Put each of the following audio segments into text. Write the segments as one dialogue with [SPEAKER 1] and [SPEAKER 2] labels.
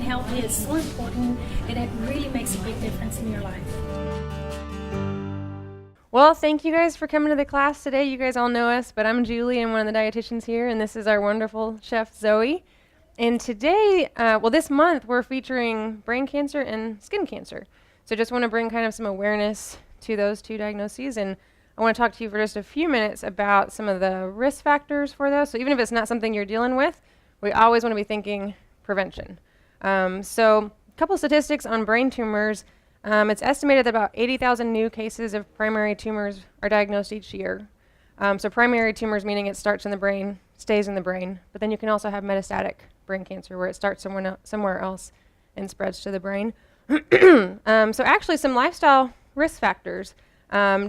[SPEAKER 1] Eating healthy is so important, and it really makes a big difference in your life.
[SPEAKER 2] Well, thank you guys for coming to the class today. You guys all know us, but I'm Julie. I'm one of the dietitians here, and this is our wonderful Chef Zoe. And today, this month, we're featuring brain cancer and skin cancer. So just want to bring kind of some awareness to those two diagnoses, and I want to talk to you for just a few minutes about some of the risk factors for those. So even if it's not something you're dealing with, we always want to be thinking prevention. So a couple statistics on brain tumors. It's estimated that about 80,000 new cases of primary tumors are diagnosed each year. So primary tumors meaning it starts in the brain, stays in the brain, but then you can also have metastatic brain cancer where it starts somewhere else and spreads to the brain. So actually some lifestyle risk factors,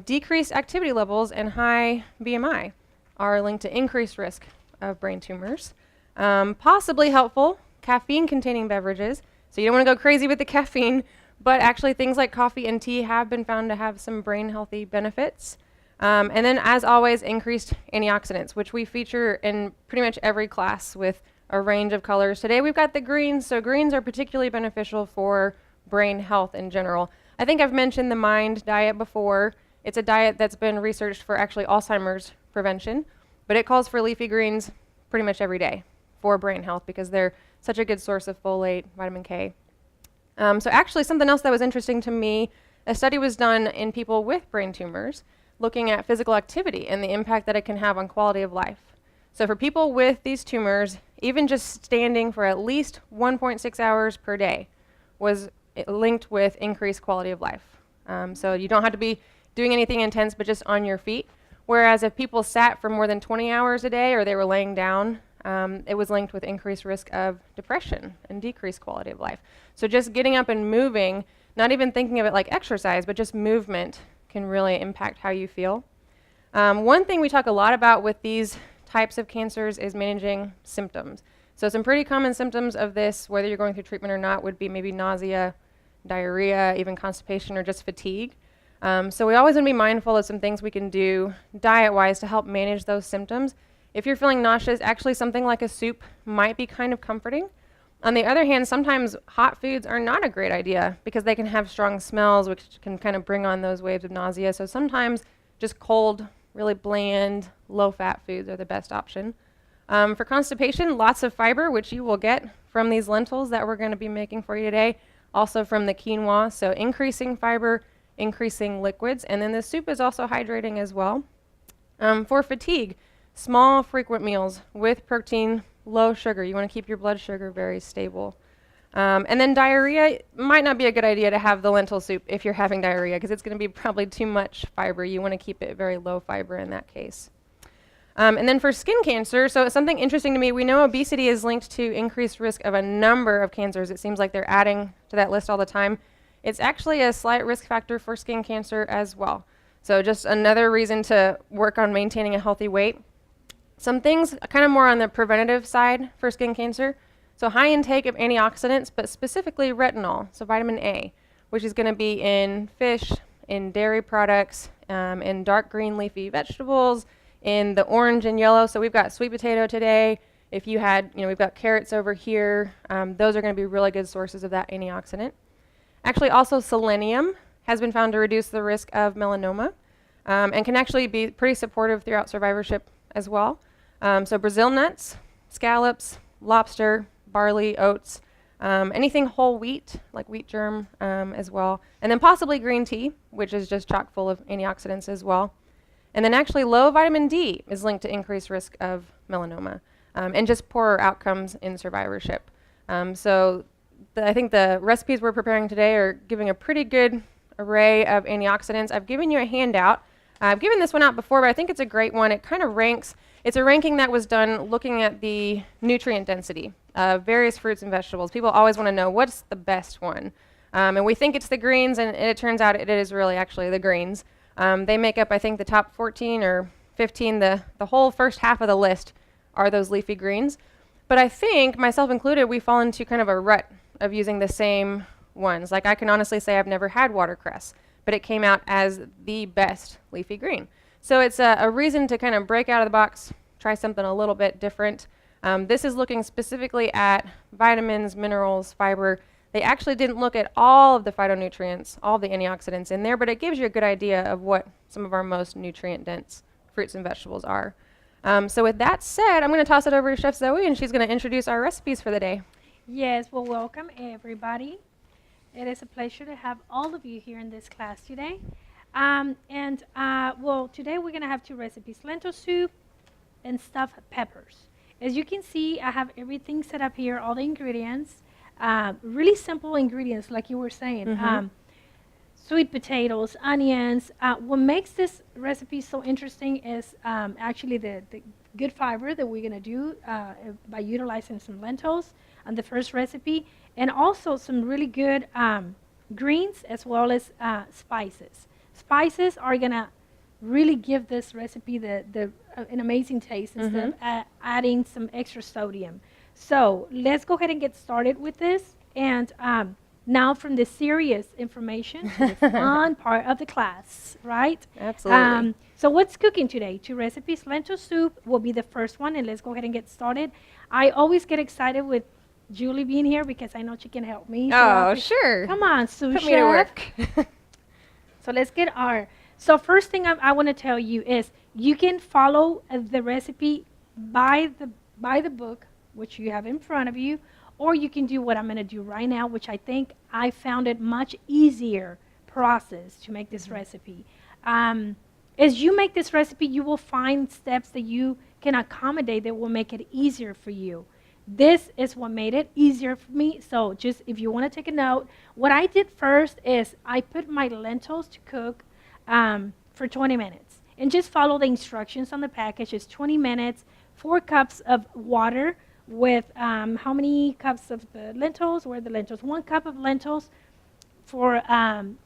[SPEAKER 2] decreased activity levels and high BMI are linked to increased risk of brain tumors. Possibly helpful, caffeine-containing beverages. So you don't want to go crazy with the caffeine, but actually things like coffee and tea have been found to have some brain healthy benefits. And then as always, increased antioxidants, which we feature in pretty much every class with a range of colors. Today we've got the greens, so greens are particularly beneficial for brain health in general. I think I've mentioned the MIND diet before. It's a diet that's been researched for actually Alzheimer's prevention, but it calls for leafy greens pretty much every day for brain health because they're such a good source of folate, vitamin K. So actually something else that was interesting to me, a study was done in people with brain tumors looking at physical activity and the impact that it can have on quality of life. So for people with these tumors, even just standing for at least 1.6 hours per day was linked with increased quality of life. So you don't have to be doing anything intense, but just on your feet. Whereas if people sat for more than 20 hours a day or they were laying down, it was linked with increased risk of depression and decreased quality of life. So just getting up and moving, not even thinking of it like exercise, but just movement can really impact how you feel. One thing we talk a lot about with these types of cancers is managing symptoms. So some pretty common symptoms of this, whether you're going through treatment or not, would be maybe nausea, diarrhea, even constipation, or just fatigue. So we always want to be mindful of some things we can do diet-wise to help manage those symptoms. If you're feeling nauseous, actually something like a soup might be kind of comforting. On the other hand, sometimes hot foods are not a great idea because they can have strong smells, which can kind of bring on those waves of nausea. So sometimes just cold, really bland, low-fat foods are the best option. For constipation, lots of fiber, which you will get from these lentils that we're going to be making for you today, also from the quinoa. So increasing fiber, increasing liquids, and then the soup is also hydrating as well. For fatigue, small, frequent meals with protein, low sugar. You want to keep your blood sugar very stable. And then diarrhea, might not be a good idea to have the lentil soup if you're having diarrhea because it's going to be probably too much fiber. You want to keep it very low fiber in that case. And then for skin cancer, so something interesting to me, we know obesity is linked to increased risk of a number of cancers. It seems like they're adding to that list all the time. It's actually a slight risk factor for skin cancer as well. So just another reason to work on maintaining a healthy weight. Some things kind of more on the preventative side for skin cancer. So high intake of antioxidants, but specifically retinol, so vitamin A, which is going to be in fish, in dairy products, in dark green leafy vegetables, in the orange and yellow. So we've got sweet potato today. If you had, we've got carrots over here. Those are going to be really good sources of that antioxidant. Actually, also selenium has been found to reduce the risk of melanoma and can actually be pretty supportive throughout survivorship as well. So Brazil nuts, scallops, lobster, barley, oats, anything whole wheat, like wheat germ as well. And then possibly green tea, which is just chock full of antioxidants as well. And then actually low vitamin D is linked to increased risk of melanoma and just poorer outcomes in survivorship. I think the recipes we're preparing today are giving a pretty good array of antioxidants. I've given you a handout. I've given this one out before, but I think it's a great one. It kind of ranks, it's a ranking that was done looking at the nutrient density of various fruits and vegetables. People always want to know what's the best one. And we think it's the greens, and it turns out it is really actually the greens. They make up, I think, the top 14 or 15. The whole first half of the list are those leafy greens. But I think, myself included, we fall into kind of a rut of using the same ones. Like I can honestly say I've never had watercress, but it came out as the best leafy green. So it's a reason to kind of break out of the box, try something a little bit different. This is looking specifically at vitamins, minerals, fiber. They actually didn't look at all of the phytonutrients, all of the antioxidants in there, but it gives you a good idea of what some of our most nutrient-dense fruits and vegetables are. So with that said, I'm going to toss it over to Chef Zoe, and she's going to introduce our recipes for the day.
[SPEAKER 3] Yes, well, welcome everybody. It is a pleasure to have all of you here in this class today. Well, today we're going to have two recipes, lentil soup and stuffed peppers. As you can see, I have everything set up here, all the ingredients, really simple ingredients like you were saying. Sweet potatoes, onions. What makes this recipe so interesting is actually the good fiber that we're going to do by utilizing some lentils on the first recipe, and also some really good greens as well as spices. Spices are going to really give this recipe an amazing taste instead of adding some extra sodium. So let's go ahead and get started with this. And now from the serious information to the fun part of the class, right?
[SPEAKER 2] Absolutely.
[SPEAKER 3] So what's cooking today? Two recipes. Lentil soup will be the first one, and let's go ahead and get started. I always get excited with Julie being here because I know she can help me.
[SPEAKER 2] Oh, sure.
[SPEAKER 3] Come on, sous
[SPEAKER 2] Put me to
[SPEAKER 3] chef.
[SPEAKER 2] work.
[SPEAKER 3] So let's get so first thing I want to tell you is you can follow the recipe by the book, which you have in front of you, or you can do what I'm going to do right now, which I think I found it much easier process to make this recipe. As you make this recipe, you will find steps that you can accommodate that will make it easier for you. This is what made it easier for me. So just if you want to take a note, what I did first is I put my lentils to cook for 20 minutes. And just follow the instructions on the package. It's 20 minutes, 4 cups of water with how many cups of the lentils? Where are the lentils? 1 cup of lentils for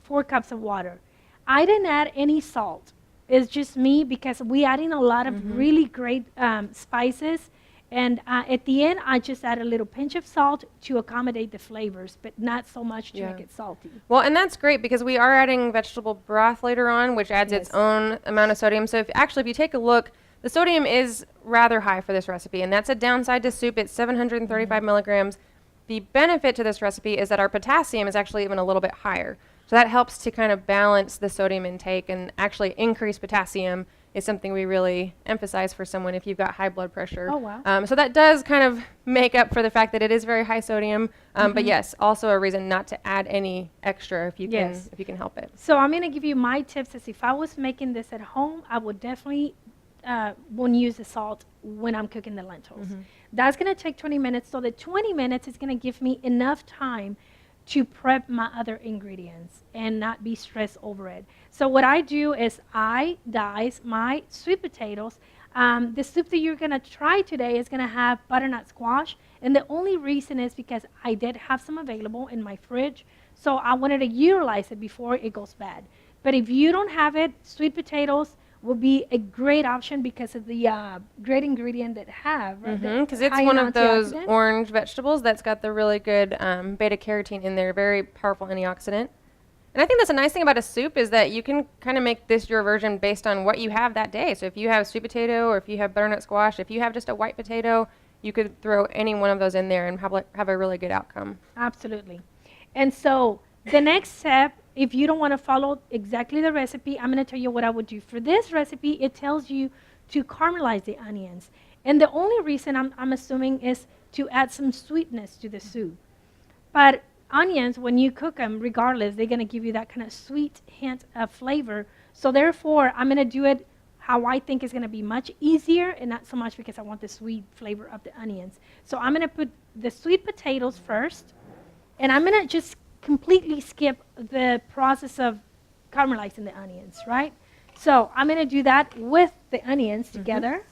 [SPEAKER 3] 4 cups of water. I didn't add any salt. It's just me because we're adding a lot of really great spices. And at the end, I just add a little pinch of salt to accommodate the flavors, but not so much to make it salty.
[SPEAKER 2] Well, and that's great because we are adding vegetable broth later on, which adds its own amount of sodium. So if you take a look, the sodium is rather high for this recipe, and that's a downside to soup. It's 735 milligrams. The benefit to this recipe is that our potassium is actually even a little bit higher. So that helps to kind of balance the sodium intake, and actually increase potassium is something we really emphasize for someone if you've got high blood pressure.
[SPEAKER 3] Oh, wow.
[SPEAKER 2] So that does kind of make up for the fact that it is very high sodium, but yes, also a reason not to add any extra if you can help it.
[SPEAKER 3] So I'm going to give you my tips as if I was making this at home, I would definitely won't use the salt when I'm cooking the lentils. That's going to take 20 minutes, so the 20 minutes is going to give me enough time to prep my other ingredients and not be stressed over it. So what I do is I dice my sweet potatoes. The soup that you're gonna try today is gonna have butternut squash, and the only reason is because I did have some available in my fridge, so I wanted to utilize it before it goes bad. But if you don't have it, sweet potatoes will be a great option because of the great ingredient that have.
[SPEAKER 2] Because it's one of those orange vegetables that's got the really good beta carotene in there, very powerful antioxidant. And I think that's a nice thing about a soup is that you can kind of make this your version based on what you have that day. So if you have sweet potato, or if you have butternut squash, if you have just a white potato, you could throw any one of those in there and have a really good outcome.
[SPEAKER 3] Absolutely. And so the next step, if you don't want to follow exactly the recipe, I'm going to tell you what I would do. For this recipe, it tells you to caramelize the onions. And the only reason I'm assuming is to add some sweetness to the soup. But onions, when you cook them, regardless, they're going to give you that kind of sweet hint of flavor. So therefore, I'm going to do it how I think is going to be much easier, and not so much because I want the sweet flavor of the onions. So I'm going to put the sweet potatoes first, and I'm going to just completely skip the process of caramelizing the onions, right? So I'm going to do that with the onions together.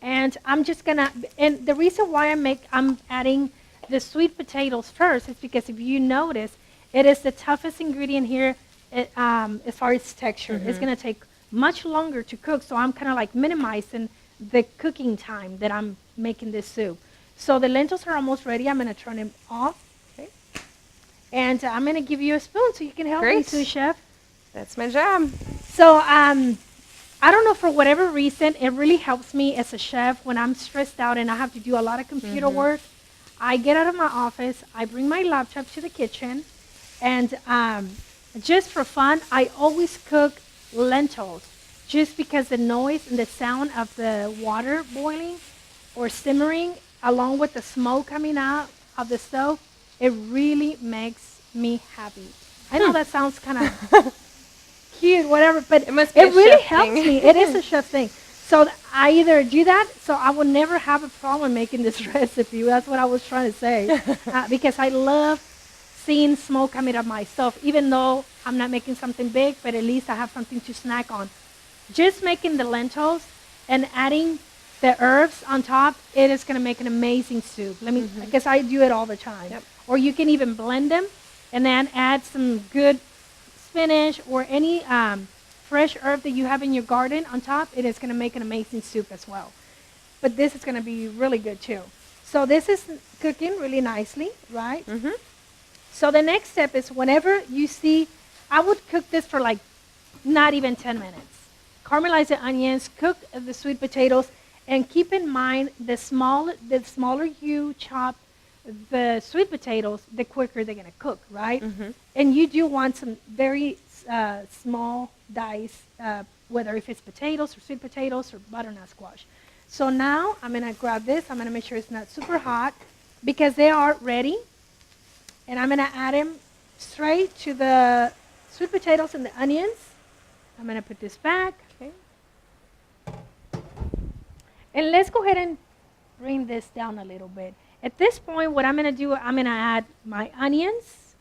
[SPEAKER 3] And I'm just going to, and the reason why I'm adding the sweet potatoes first is because if you notice, it is the toughest ingredient here as far as texture. It's going to take much longer to cook, so I'm kind of like minimizing the cooking time that I'm making this soup. So the lentils are almost ready. I'm going to turn them off. And I'm going to give you a spoon so you can help me, sous chef.
[SPEAKER 2] That's my job.
[SPEAKER 3] So I don't know, for whatever reason, it really helps me as a chef when I'm stressed out and I have to do a lot of computer work. I get out of my office, I bring my laptop to the kitchen, and just for fun, I always cook lentils just because the noise and the sound of the water boiling or simmering along with the smoke coming out of the stove, it really makes me happy. I know that sounds kind of cute, whatever, but
[SPEAKER 2] It must be
[SPEAKER 3] it
[SPEAKER 2] a
[SPEAKER 3] really
[SPEAKER 2] chef
[SPEAKER 3] helps
[SPEAKER 2] thing.
[SPEAKER 3] me. It is a chef thing. So I either do that, so I will never have a problem making this recipe. That's what I was trying to say, because I love seeing smoke coming out of my stove, even though I'm not making something big, but at least I have something to snack on. Just making the lentils and adding the herbs on top, it is going to make an amazing soup. Because I do it all the time.
[SPEAKER 2] Yep.
[SPEAKER 3] Or you can even blend them and then add some good spinach or any fresh herb that you have in your garden on top. It is going to make an amazing soup as well. But this is going to be really good too. So this is cooking really nicely, right? So the next step is whenever you see, I would cook this for like not even 10 minutes. Caramelize the onions, cook the sweet potatoes, and keep in mind the smaller you chop the sweet potatoes, the quicker they're going to cook, right? And you do want some very small dice, whether if it's potatoes or sweet potatoes or butternut squash. So now I'm going to grab this. I'm going to make sure it's not super hot because they are ready. And I'm going to add them straight to the sweet potatoes and the onions. I'm going to put this back. Okay. And let's go ahead and bring this down a little bit. At this point, what I'm going to do, I'm going to add my onions.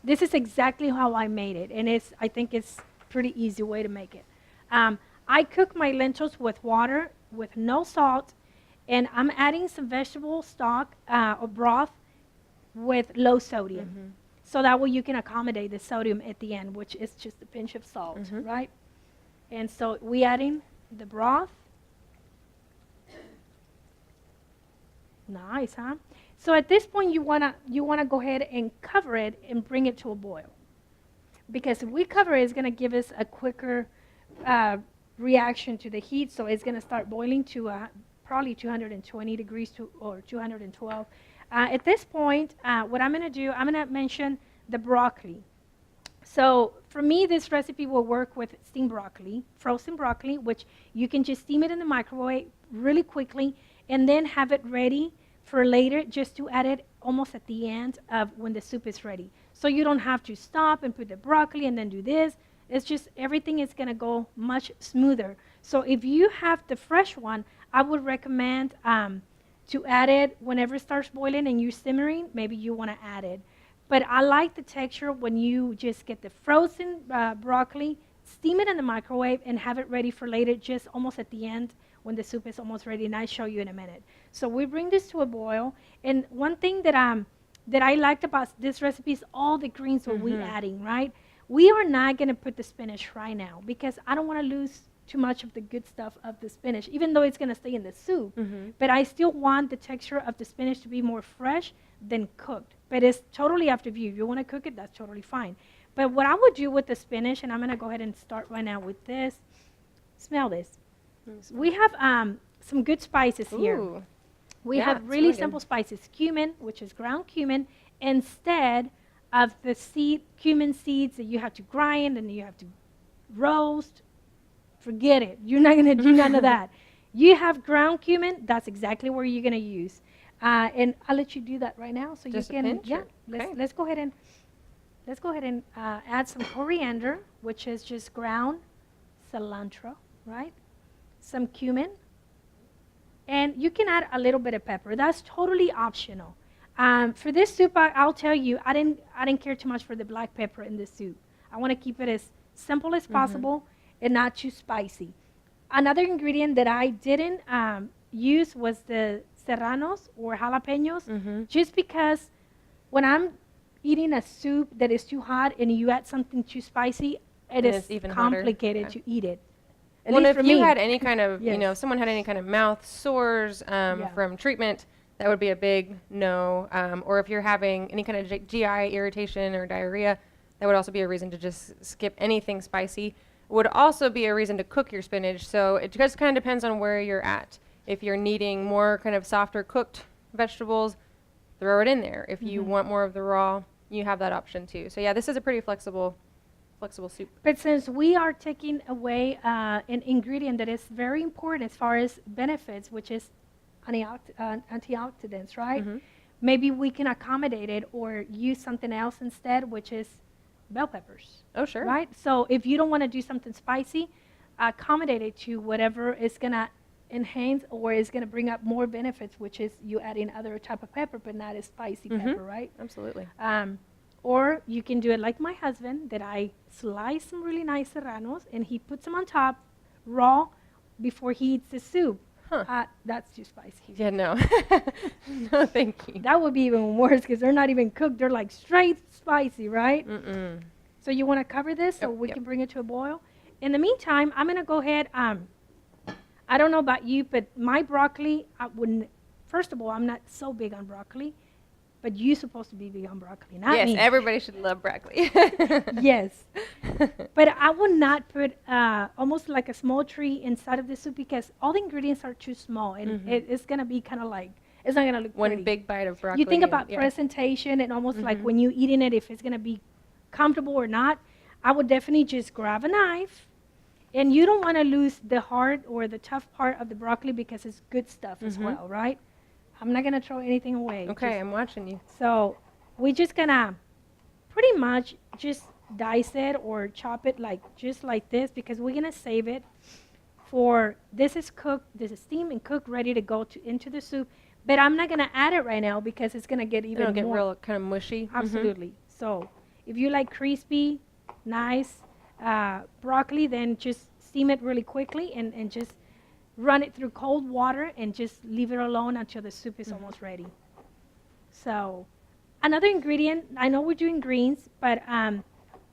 [SPEAKER 3] This is exactly how I made it, and I think it's a pretty easy way to make it. I cook my lentils with water, with no salt, and I'm adding some vegetable stock or broth with low sodium. So that way you can accommodate the sodium at the end, which is just a pinch of salt, right? And so we adding the broth. Nice, huh? So at this point, you wanna go ahead and cover it and bring it to a boil, because if we cover it, it's gonna give us a quicker reaction to the heat. So it's gonna start boiling to probably 220 degrees or 212. At this point, what I'm gonna do, I'm gonna mention the broccoli. So for me, this recipe will work with steamed broccoli, frozen broccoli, which you can just steam it in the microwave really quickly and then have it ready for later, just to add it almost at the end of when the soup is ready. So you don't have to stop and put the broccoli and then do this. It's just everything is going to go much smoother. So if you have the fresh one, I would recommend to add it whenever it starts boiling and you're simmering. Maybe you want to add it. But I like the texture when you just get the frozen broccoli, steam it in the microwave, and have it ready for later, just almost at the end when the soup is almost ready, and I'll show you in a minute. So we bring this to a boil, and one thing that I liked about this recipe is all the greens that we're adding, right? We are not going to put the spinach right now because I don't want to lose too much of the good stuff of the spinach, even though it's going to stay in the soup. But I still want the texture of the spinach to be more fresh than cooked. But it's totally up to you. If you want to cook it, that's totally fine. But what I would do with the spinach, and I'm going to go ahead and start right now with this. Smell this. We have some good spices here.
[SPEAKER 2] Ooh.
[SPEAKER 3] We
[SPEAKER 2] Yeah,
[SPEAKER 3] have
[SPEAKER 2] it's
[SPEAKER 3] really
[SPEAKER 2] really
[SPEAKER 3] simple
[SPEAKER 2] good.
[SPEAKER 3] spices. Cumin, which is ground cumin, instead of the cumin seeds that you have to grind and you have to roast. Forget it. You're not going to do none of that. You have ground cumin. That's exactly what you're going to use. And I'll let you do that right now, so
[SPEAKER 2] Just a
[SPEAKER 3] you can.
[SPEAKER 2] pinch,
[SPEAKER 3] Yeah.
[SPEAKER 2] or- okay.
[SPEAKER 3] Let's go ahead and add some coriander, which is just ground cilantro, right? Some cumin, and you can add a little bit of pepper. That's totally optional. For this soup, I'll tell you, I didn't care too much for the black pepper in this soup. I want to keep it as simple as possible and not too spicy. Another ingredient that I didn't use was the serranos or jalapenos, just because when I'm eating a soup that is too hot and you add something too spicy, it is
[SPEAKER 2] it's even hotter.
[SPEAKER 3] complicated
[SPEAKER 2] Okay.
[SPEAKER 3] to eat it. At
[SPEAKER 2] Well,
[SPEAKER 3] least
[SPEAKER 2] if
[SPEAKER 3] for
[SPEAKER 2] you
[SPEAKER 3] me.
[SPEAKER 2] had any kind of, you know,
[SPEAKER 3] Yes.
[SPEAKER 2] if someone had any kind of mouth sores from treatment, that would be a big no. Or if you're having any kind of GI irritation or diarrhea, that would also be a reason to just skip anything spicy. would also be a reason to cook your spinach. So it just kind of depends on where you're at. If you're needing more kind of softer cooked vegetables, throw it in there. If you want more of the raw, you have that option too. So yeah, this is a pretty flexible soup.
[SPEAKER 3] But since we are taking away an ingredient that is very important as far as benefits, which is antioxidants, right? Maybe we can accommodate it or use something else instead, which is bell peppers.
[SPEAKER 2] Oh, sure.
[SPEAKER 3] Right? So if you don't want to do something spicy, accommodate it to whatever is going to enhance or is going to bring up more benefits, which is you adding other type of pepper, but not a spicy pepper, right?
[SPEAKER 2] Absolutely.
[SPEAKER 3] Or you can do it like my husband, that I slice some really nice serranos and he puts them on top raw before he eats the soup. That's too spicy.
[SPEAKER 2] Yeah, no. No, thank you.
[SPEAKER 3] That would be even worse because they're not even cooked. They're like straight spicy, right? So you want to cover this so we can bring it to a boil. In the meantime, I'm going to go ahead. I don't know about you, but my broccoli, I wouldn't. First of all, I'm not so big on broccoli, but you're supposed to be big on broccoli, not me.
[SPEAKER 2] Yes, everybody should love broccoli.
[SPEAKER 3] Yes. But I would not put almost like a small tree inside of the soup because all the ingredients are too small and it's going to be kind of like, it's not going to look
[SPEAKER 2] One
[SPEAKER 3] pretty.
[SPEAKER 2] big bite of broccoli.
[SPEAKER 3] You think about presentation and almost like when you eating it, if it's going to be comfortable or not, I would definitely just grab a knife. And you don't want to lose the hard or the tough part of the broccoli because it's good stuff as well, right? I'm not going to throw anything away.
[SPEAKER 2] Okay, I'm watching you.
[SPEAKER 3] So we're just going to pretty much just dice it or chop it like just like this because we're going to save it for, this is cooked, this is steamed and cooked, ready to go into the soup. But I'm not going to add it right now because it's going to get even
[SPEAKER 2] It'll get
[SPEAKER 3] more.
[SPEAKER 2] real kind of mushy.
[SPEAKER 3] Absolutely. So if you like crispy, nice broccoli, then just steam it really quickly and just run it through cold water and just leave it alone until the soup is almost ready. So another ingredient, I know we're doing greens, but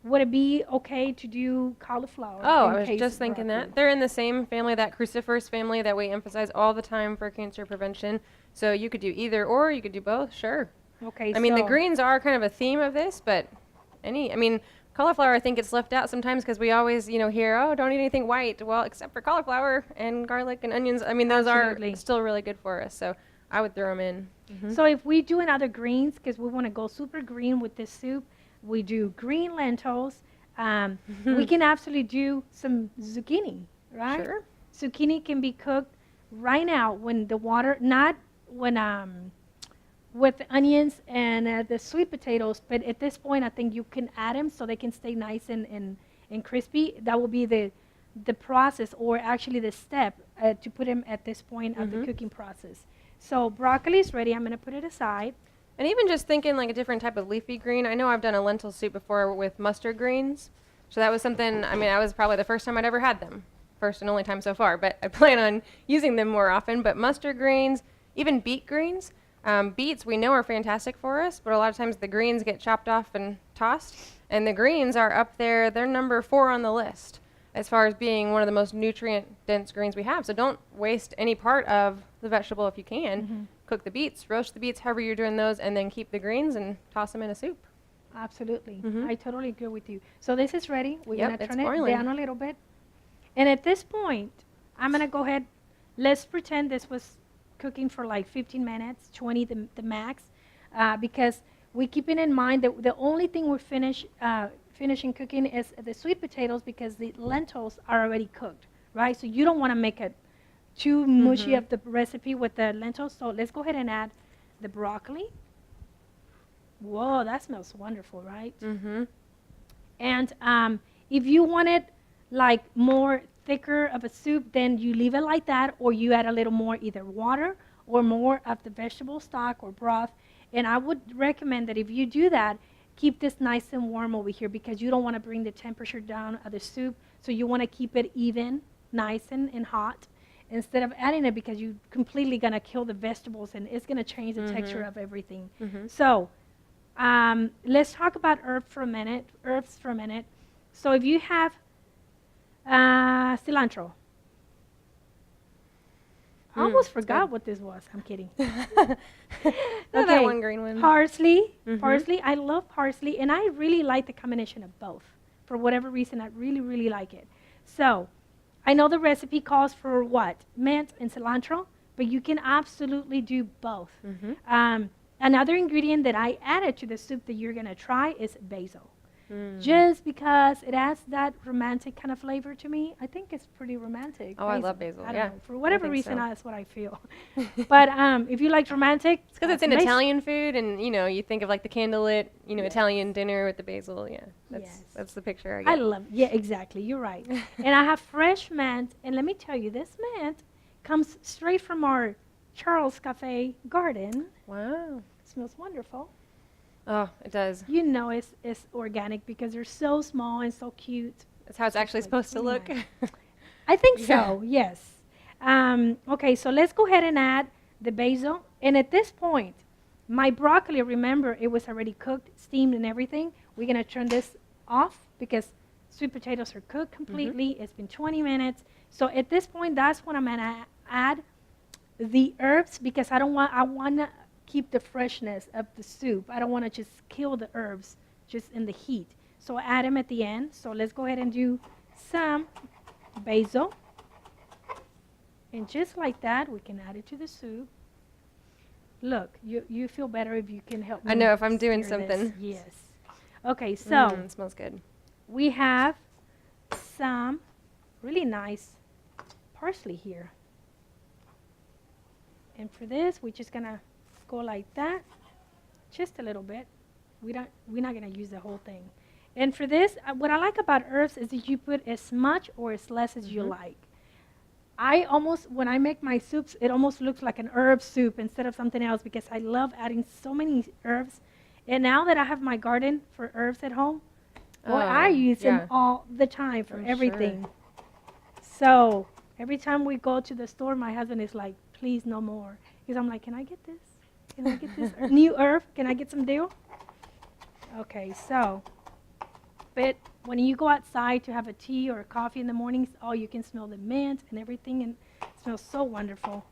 [SPEAKER 3] would it be okay to do cauliflower?
[SPEAKER 2] Oh, I was just thinking that. They're in the same family, that cruciferous family that we emphasize all the time for cancer prevention. So you could do either or, you could do both, sure.
[SPEAKER 3] Okay.
[SPEAKER 2] I mean, the greens are kind of a theme of this, but cauliflower, I think it's left out sometimes because we always, hear, oh, don't eat anything white. Well, except for cauliflower and garlic and onions. I mean, those are still really good for us. So I would throw them in.
[SPEAKER 3] So if we do another greens, because we want to go super green with this soup, we do green lentils. We can absolutely do some zucchini, right?
[SPEAKER 2] Sure.
[SPEAKER 3] Zucchini can be cooked right now when the water, not when with the onions and the sweet potatoes, but at this point I think you can add them so they can stay nice and crispy. That will be the process, or actually the step to put them at this point of the cooking process. So broccoli is ready. I'm going to put it aside.
[SPEAKER 2] And even just thinking like a different type of leafy green. I know I've done a lentil soup before with mustard greens. So that was something, I was probably the first time I'd ever had them. First and only time so far, but I plan on using them more often. But mustard greens, even beet greens. Beets we know are fantastic for us, but a lot of times the greens get chopped off and tossed. And the greens are up there, they're number 4 on the list as far as being one of the most nutrient-dense greens we have. So don't waste any part of the vegetable if you can. Cook the beets, roast the beets, however you're doing those, and then keep the greens and toss them in a soup.
[SPEAKER 3] Absolutely. I totally agree with you. So this is ready. We're going to turn it
[SPEAKER 2] boiling
[SPEAKER 3] down a little bit. And at this point, I'm going to go ahead. Let's pretend this was cooking for like 15 minutes, 20 the max, because we keeping in mind that the only thing we're finishing cooking is the sweet potatoes because the lentils are already cooked, right? So you don't want to make it too mushy of the recipe with the lentils. So let's go ahead and add the broccoli. Whoa, that smells wonderful, right? And if you want it like more thicker of a soup, then you leave it like that, or you add a little more either water or more of the vegetable stock or broth. And I would recommend that if you do that, keep this nice and warm over here because you don't want to bring the temperature down of the soup. So you want to keep it even, nice and hot instead of adding it because you're completely going to kill the vegetables and it's going to change the texture of everything. So let's talk about herbs for a minute. So if you have cilantro. I almost forgot what this was. I'm kidding.
[SPEAKER 2] Okay. That one green one.
[SPEAKER 3] Parsley. Parsley. I love parsley, and I really like the combination of both. For whatever reason, I really, really like it. So I know the recipe calls for what? Mint and cilantro, but you can absolutely do both. Another ingredient that I added to the soup that you're going to try is basil. Just because it adds that romantic kind of flavor to me. I think it's pretty romantic.
[SPEAKER 2] Oh, I love basil.
[SPEAKER 3] I don't
[SPEAKER 2] Yeah.
[SPEAKER 3] know. For whatever
[SPEAKER 2] think
[SPEAKER 3] reason,
[SPEAKER 2] so.
[SPEAKER 3] that's what I feel. But if you like romantic,
[SPEAKER 2] It's because it's an
[SPEAKER 3] basil.
[SPEAKER 2] Italian food, and you think of like the candlelit, Italian dinner with the basil. Yeah,
[SPEAKER 3] Yes.
[SPEAKER 2] that's the picture I get.
[SPEAKER 3] I love, yeah, exactly. You're right. And I have fresh mint, and let me tell you, this mint comes straight from our Charles Cafe garden.
[SPEAKER 2] Wow.
[SPEAKER 3] Smells wonderful.
[SPEAKER 2] Oh, it does.
[SPEAKER 3] You know it's organic because they're so small and so cute.
[SPEAKER 2] That's how it's actually
[SPEAKER 3] like
[SPEAKER 2] supposed to look.
[SPEAKER 3] really I think
[SPEAKER 2] Yeah.
[SPEAKER 3] so, yes. Okay, so let's go ahead and add the basil. And at this point, my broccoli, remember, it was already cooked, steamed, and everything. We're going to turn this off because sweet potatoes are cooked completely. It's been 20 minutes. So at this point, that's when I'm going to add the herbs because I want to keep the freshness of the soup. I don't want to just kill the herbs just in the heat. So I add them at the end. So let's go ahead and do some basil. And just like that, we can add it to the soup. Look, you feel better if you can help me.
[SPEAKER 2] I know, if I'm doing
[SPEAKER 3] stir this.
[SPEAKER 2] something.
[SPEAKER 3] Yes. Okay, so
[SPEAKER 2] It smells good.
[SPEAKER 3] we have some really nice parsley here. And for this, we're just gonna go like that, just a little bit. We're not gonna use the whole thing. And for this, what I like about herbs is that you put as much or as less as you like. When I make my soups, it almost looks like an herb soup instead of something else because I love adding so many herbs. And now that I have my garden for herbs at home, I use them all the time for
[SPEAKER 2] I'm
[SPEAKER 3] everything. So every time we go to the store, my husband is like, please no more. Because I'm like, can I get this? Can I get this new herb? Can I get some dill? Okay, so, but when you go outside to have a tea or a coffee in the mornings, you can smell the mint and everything, and it smells so wonderful.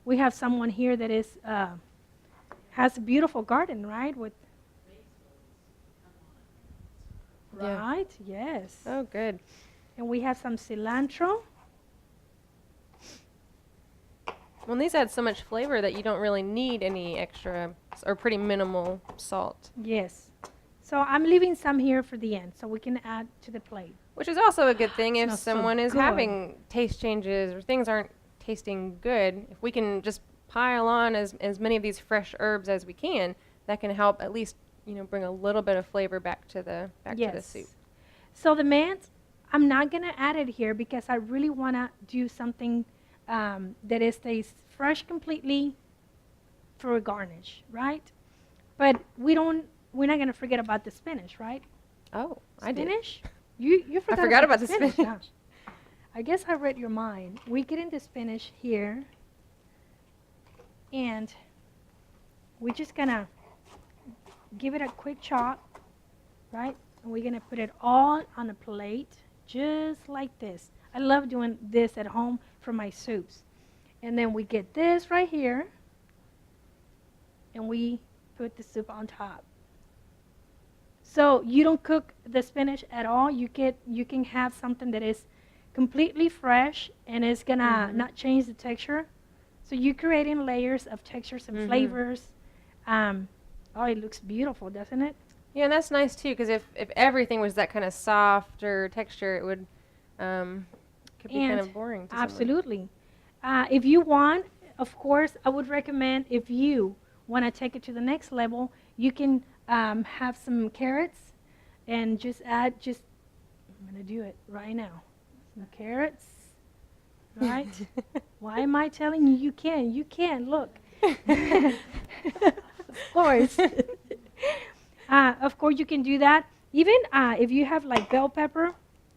[SPEAKER 3] We have someone here that is has a beautiful garden, right? With right, yes.
[SPEAKER 2] Oh, good.
[SPEAKER 3] And we have some cilantro.
[SPEAKER 2] Well, these add so much flavor that you don't really need any extra or pretty minimal salt.
[SPEAKER 3] Yes. So I'm leaving some here for the end, so we can add to the plate.
[SPEAKER 2] Which is also a good thing if
[SPEAKER 3] Smells so
[SPEAKER 2] someone is
[SPEAKER 3] good.
[SPEAKER 2] having taste changes or things aren't tasting good. If we can just pile on as many of these fresh herbs as we can, that can help at least bring a little bit of flavor back to the soup.
[SPEAKER 3] So the mint, I'm not gonna add it here because I really wanna do something that stays fresh completely for a garnish, right? But we're not gonna forget about the spinach, right?
[SPEAKER 2] Oh, I did.
[SPEAKER 3] Spinach? You
[SPEAKER 2] forgot about the
[SPEAKER 3] huh?
[SPEAKER 2] spinach.
[SPEAKER 3] I guess I read your mind. We get into spinach here, and we're just gonna give it a quick chop, right? And we're gonna put it all on a plate, just like this. I love doing this at home for my soups. And then we get this right here, and we put the soup on top. So you don't cook the spinach at all. You can have something that is completely fresh and is gonna not change the texture. So you're creating layers of textures and flavors. It looks beautiful, doesn't it?
[SPEAKER 2] Yeah, and that's nice too, because if everything was that kind of softer texture, it would could be kind of boring to someone.
[SPEAKER 3] Absolutely. If you want, of course, I would recommend if you want to take it to the next level, you can have some carrots and just add, I'm going to do it right now. Some carrots, right? Why am I telling you you can? You can, look. Of course, you can do that. Even if you have like bell pepper,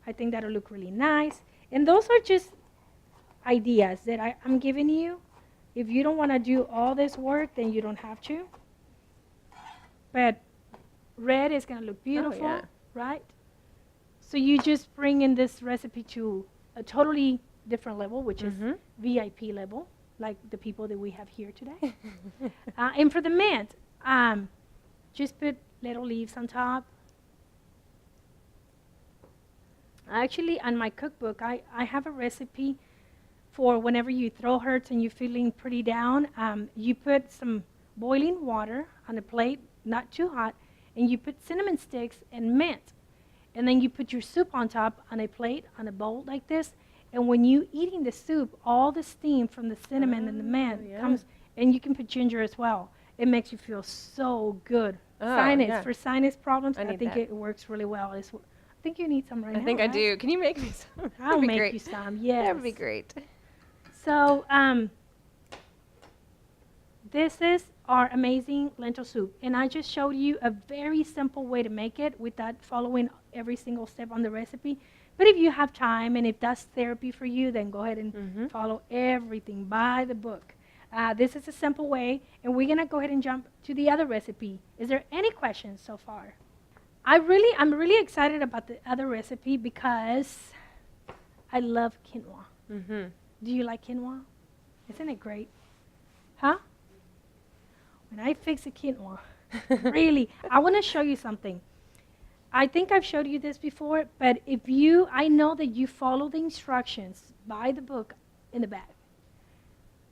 [SPEAKER 3] I think that'll look really nice. And those are just ideas that I'm giving you. If you don't want to do all this work, then you don't have to. But red is going to look beautiful, right? So you just bring in this recipe to a totally different level, which is VIP level, like the people that we have here today. And for the mint, just put little leaves on top. Actually, on my cookbook, I have a recipe for whenever your throat hurts and you're feeling pretty down. You put some boiling water on a plate, not too hot, and you put cinnamon sticks and mint. And then you put your soup on top on a plate, on a bowl like this. And when you eating the soup, all the steam from the cinnamon and the mint comes, and you can put ginger as well. It makes you feel so good. For sinus problems, I think it works really well. I think you need some right now.
[SPEAKER 2] I think I
[SPEAKER 3] right?
[SPEAKER 2] do. Can you make me some?
[SPEAKER 3] I'll make you some, yes.
[SPEAKER 2] That would be great.
[SPEAKER 3] So, this is our amazing lentil soup. And I just showed you a very simple way to make it without following every single step on the recipe. But if you have time and if that's therapy for you, then go ahead and follow everything by the book. This is a simple way, and we're going to go ahead and jump to the other recipe. Is there any questions so far? I'm really excited about the other recipe because I love quinoa. Do you like quinoa? Isn't it great? Huh? When I fix a quinoa, really, I want to show you something. I think I've showed you this before, but I know that you follow the instructions by the book in the back.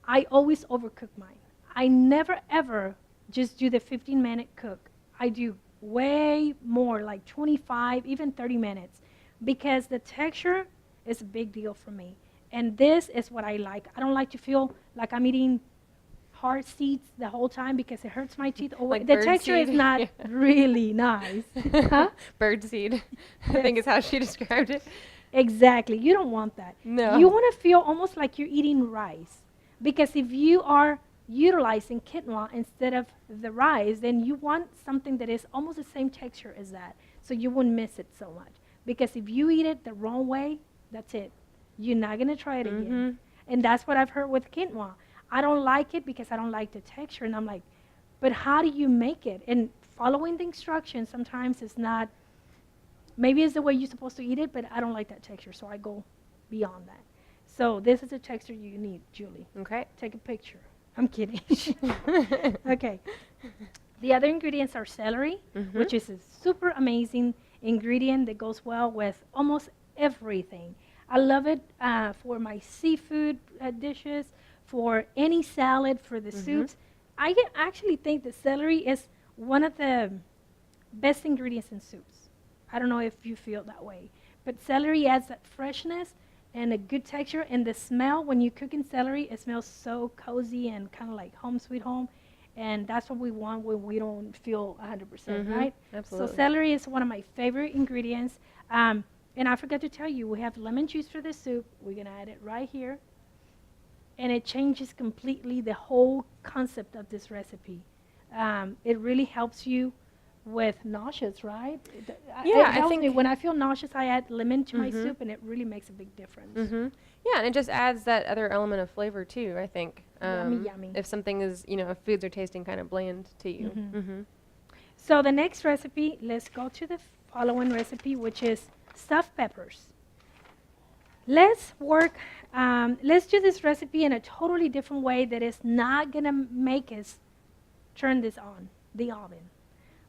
[SPEAKER 3] I always overcook mine. I never ever just do the 15-minute cook. I do way more, like 25, even 30 minutes, because the texture is a big deal for me. And this is what I like. I don't like to feel like I'm eating hard seeds the whole time because it hurts my teeth.
[SPEAKER 2] Like
[SPEAKER 3] the texture is not really nice. Huh?
[SPEAKER 2] Bird seed, I think is how she described it.
[SPEAKER 3] Exactly. You don't want that.
[SPEAKER 2] No.
[SPEAKER 3] You want to feel almost like you're eating rice. Because if you are utilizing quinoa instead of the rice, then you want something that is almost the same texture as that. So you wouldn't miss it so much. Because if you eat it the wrong way, that's it. You're not going to try it again. And that's what I've heard with quinoa. I don't like it because I don't like the texture. And I'm like, but how do you make it? And following the instructions sometimes is not, maybe it's the way you're supposed to eat it, but I don't like that texture. So I go beyond that. So this is the texture you need, Julie.
[SPEAKER 2] Okay.
[SPEAKER 3] Take a picture. I'm kidding. Okay. The other ingredients are celery, which is a super amazing ingredient that goes well with almost everything. I love it for my seafood dishes, for any salad, for the soups. I actually think that celery is one of the best ingredients in soups. I don't know if you feel that way. But celery adds that freshness and a good texture, and the smell when you cook in celery, it smells so cozy and kind of like home sweet home, and that's what we want when we don't feel 100%, right?
[SPEAKER 2] Absolutely.
[SPEAKER 3] So celery is one of my favorite ingredients, and I forgot to tell you, we have lemon juice for this soup. We're going to add it right here, and it changes completely the whole concept of this recipe. It really helps you with nauseous, right?
[SPEAKER 2] Yeah,
[SPEAKER 3] it
[SPEAKER 2] I think
[SPEAKER 3] when I feel nauseous, I add lemon to my soup, and it really makes a big difference.
[SPEAKER 2] Yeah, and it just adds that other element of flavor too, I think.
[SPEAKER 3] Yummy.
[SPEAKER 2] If something is, if foods are tasting kind of bland to you.
[SPEAKER 3] So the next recipe, let's go to the following recipe, which is stuffed peppers. Let's do this recipe in a totally different way that is not gonna make us turn this on the oven.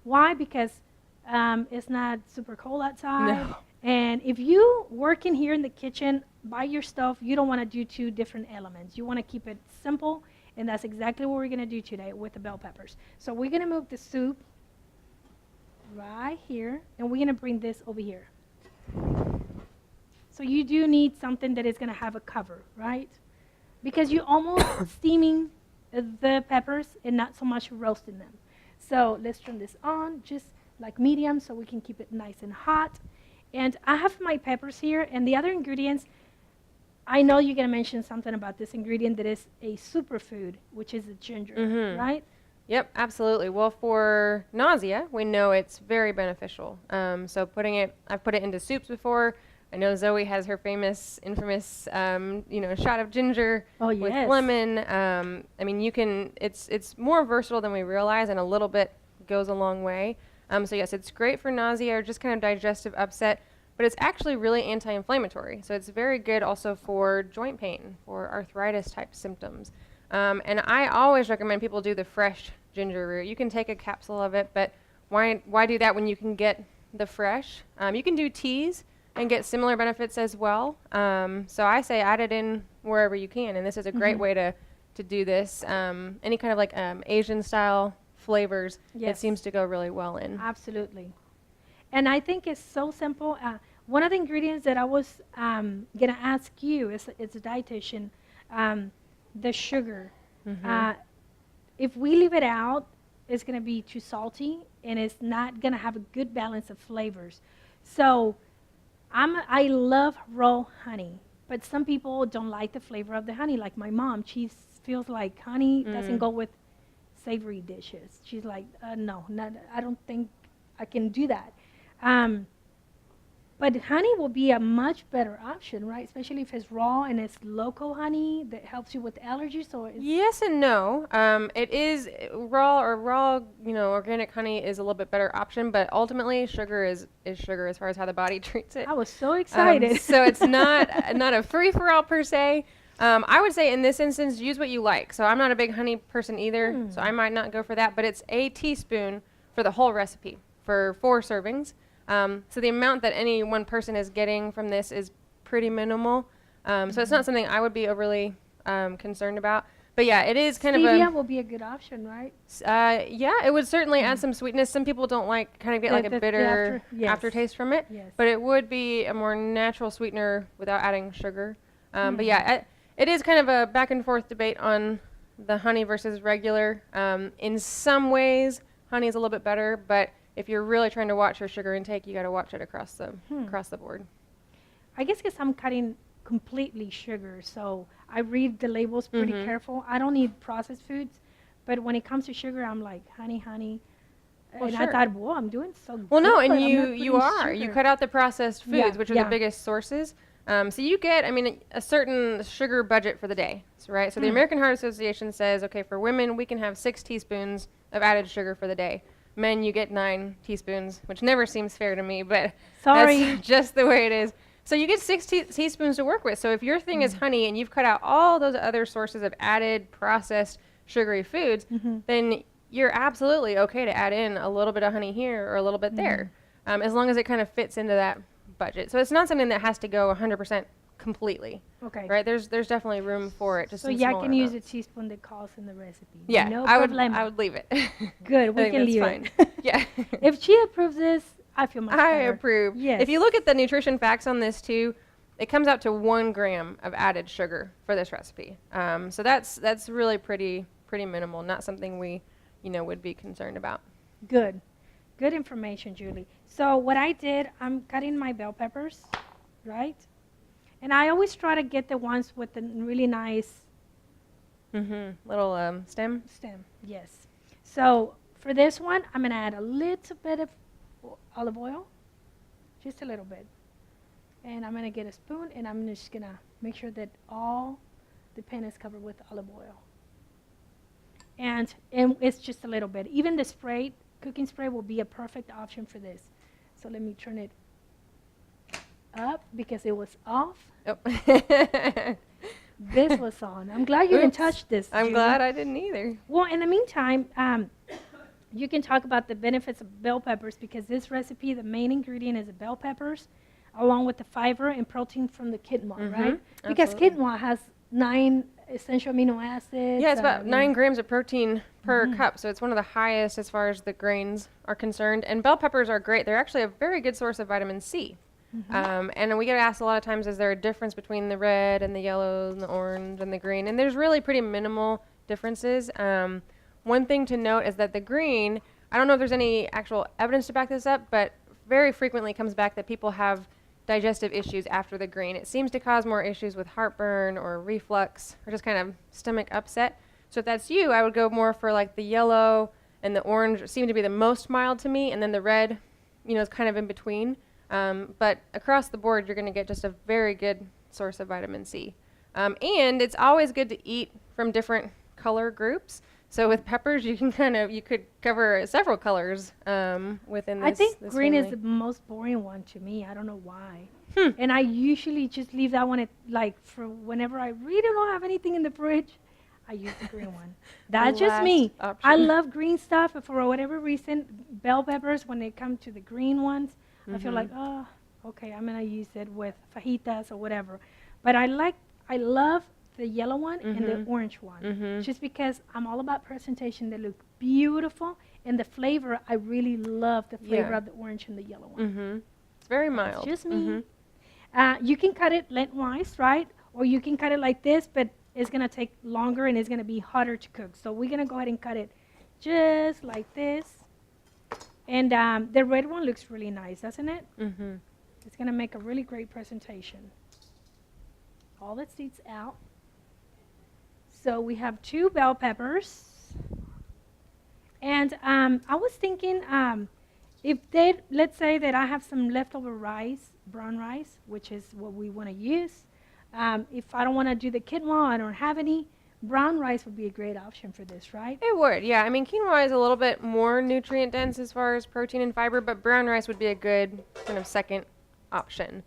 [SPEAKER 3] Why? Because it's not super cold outside.
[SPEAKER 2] No.
[SPEAKER 3] And if you working here in the kitchen by your stove, you don't want to do two different elements. You want to keep it simple, and that's exactly what we're going to do today with the bell peppers. So we're going to move the soup right here, and we're going to bring this over here. So you do need something that is going to have a cover, right? Because you're almost steaming the peppers and not so much roasting them. So let's turn this on, just like medium, so we can keep it nice and hot. And I have my peppers here, and the other ingredients, I know you're going to mention something about this ingredient that is a superfood, which is the ginger, right?
[SPEAKER 2] Yep, absolutely. Well, for nausea, we know it's very beneficial. So I've put it into soups before. I know Zoe has her infamous, shot of ginger with lemon. I mean, it's more versatile than we realize, and a little bit goes a long way. So yes, it's great for nausea or just kind of digestive upset, but it's actually really anti-inflammatory. So it's very good also for joint pain, for arthritis type symptoms. And I always recommend people do the fresh ginger root. You can take a capsule of it, but why do that when you can get the fresh? You can do teas. and get similar benefits as well. So I say add it in wherever you can, and this is a great way to do this. Any kind of like Asian style flavors, it seems to go really well in.
[SPEAKER 3] Absolutely. And I think it's so simple. One of the ingredients that I was going to ask you is a dietitian, the sugar. If we leave it out, it's going to be too salty, and it's not going to have a good balance of flavors. So I love raw honey, but some people don't like the flavor of the honey. Like my mom, she feels like honey doesn't go with savory dishes. She's like, no, I don't think I can do that. But honey will be a much better option, right? Especially if it's raw and it's local honey that helps you with allergies. So
[SPEAKER 2] yes and no. It is raw, organic honey is a little bit better option, but ultimately sugar is sugar as far as how the body treats it.
[SPEAKER 3] I was so excited.
[SPEAKER 2] So it's not a free-for-all per se. I would say in this instance, use what you like. So I'm not a big honey person either, so I might not go for that, but it's a teaspoon for the whole recipe for 4 servings. So the amount that any one person is getting from this is pretty minimal. So it's not something I would be overly concerned about. But yeah, it is kind
[SPEAKER 3] Stevia will be a good option, right?
[SPEAKER 2] Yeah, it would certainly add some sweetness. Some people don't get like a bitter aftertaste from it.
[SPEAKER 3] Yes.
[SPEAKER 2] But it would be a more natural sweetener without adding sugar. But yeah, it is kind of a back and forth debate on the honey versus regular. In some ways, honey is a little bit better, but if you're really trying to watch your sugar intake, you got to watch it across the board.
[SPEAKER 3] I guess because I'm cutting completely sugar, so I read the labels pretty careful. I don't eat processed foods, but when it comes to sugar, I'm like, honey.
[SPEAKER 2] Well,
[SPEAKER 3] and
[SPEAKER 2] sure.
[SPEAKER 3] I thought, whoa, I'm doing so good.
[SPEAKER 2] Well, no, and
[SPEAKER 3] I'm not
[SPEAKER 2] you
[SPEAKER 3] putting
[SPEAKER 2] are.
[SPEAKER 3] sugar.
[SPEAKER 2] You cut out the processed foods, which are the biggest sources. So you get, a certain sugar budget for the day, right? So the American Heart Association says, okay, for women, we can have 6 teaspoons of added sugar for the day. Men, you get 9 teaspoons, which never seems fair to me, but that's just the way it is. So you get 6 teaspoons to work with. So if your thing is honey and you've cut out all those other sources of added processed sugary foods, then you're absolutely okay to add in a little bit of honey here or a little bit there, as long as it kind of fits into that budget. So it's not something that has to go 100% completely.
[SPEAKER 3] Okay.
[SPEAKER 2] Right? There's definitely room for it. Just
[SPEAKER 3] so I can use a teaspoon that calls in the recipe.
[SPEAKER 2] Yeah,
[SPEAKER 3] no
[SPEAKER 2] I
[SPEAKER 3] problema.
[SPEAKER 2] would leave it.
[SPEAKER 3] Good, we can leave
[SPEAKER 2] fine.
[SPEAKER 3] it.
[SPEAKER 2] Yeah.
[SPEAKER 3] If she approves this, I feel much better.
[SPEAKER 2] I approve.
[SPEAKER 3] Yes.
[SPEAKER 2] If you look at the nutrition facts on this too, it comes out to 1 gram of added sugar for this recipe. So that's really pretty minimal. Not something we, would be concerned about.
[SPEAKER 3] Good information, Julie. So what I did, I'm cutting my bell peppers, right? And I always try to get the ones with the really nice
[SPEAKER 2] little stem.
[SPEAKER 3] Yes. So for this one, I'm going to add a little bit of olive oil, just a little bit. And I'm going to get a spoon, and I'm just going to make sure that all the pan is covered with olive oil. And it's just a little bit. Even the spray, cooking spray, will be a perfect option for this. So let me turn it up because it was off.
[SPEAKER 2] Oh.
[SPEAKER 3] This was on. I'm glad you didn't touch this.
[SPEAKER 2] I'm
[SPEAKER 3] Julie.
[SPEAKER 2] glad I didn't either.
[SPEAKER 3] Well, in the meantime, you can talk about the benefits of bell peppers because this recipe, the main ingredient is the bell peppers, along with the fiber and protein from the quinoa, right? Because quinoa has 9 essential amino acids.
[SPEAKER 2] Yeah, it's about 9 grams of protein per cup, so it's one of the highest as far as the grains are concerned. And bell peppers are great. They're actually a very good source of vitamin C. And we get asked a lot of times, is there a difference between the red and the yellow and the orange and the green? And there's really pretty minimal differences. One thing to note is that the green, I don't know if there's any actual evidence to back this up, but very frequently comes back that people have digestive issues after the green. It seems to cause more issues with heartburn or reflux or just kind of stomach upset. So if that's you, I would go more for like the yellow and the orange seem to be the most mild to me, and then the red, is kind of in between. But across the board, you're going to get just a very good source of vitamin C. And it's always good to eat from different color groups. So with peppers, you could cover several colors within this.
[SPEAKER 3] I think
[SPEAKER 2] this
[SPEAKER 3] green
[SPEAKER 2] family.
[SPEAKER 3] is the most boring one to me. I don't know why. And I usually just leave that one for whenever I really don't have anything in the fridge, I use the green one. That's just me.
[SPEAKER 2] Option.
[SPEAKER 3] I love green stuff, but for whatever reason, bell peppers, when they come to the green ones, I feel like, Okay, I'm gonna use it with fajitas or whatever. But I love the yellow one and the orange one, just because I'm all about presentation. They look beautiful, and the flavor. I really love the flavor of the orange and the yellow one.
[SPEAKER 2] It's very mild.
[SPEAKER 3] It's just me. You can cut it lengthwise, right? Or you can cut it like this, but it's gonna take longer and it's gonna be harder to cook. So we're gonna go ahead and cut it just like this. And the red one looks really nice, doesn't it? It's gonna make a really great presentation. All the seeds out. So we have 2 bell peppers. And I was thinking, let's say that I have some leftover rice, brown rice, which is what we want to use. If I don't want to do the quinoa, I don't have any, brown rice would be a great option for this, right?
[SPEAKER 2] It would, yeah. I mean, quinoa is a little bit more nutrient dense as far as protein and fiber, but brown rice would be a good kind of second option.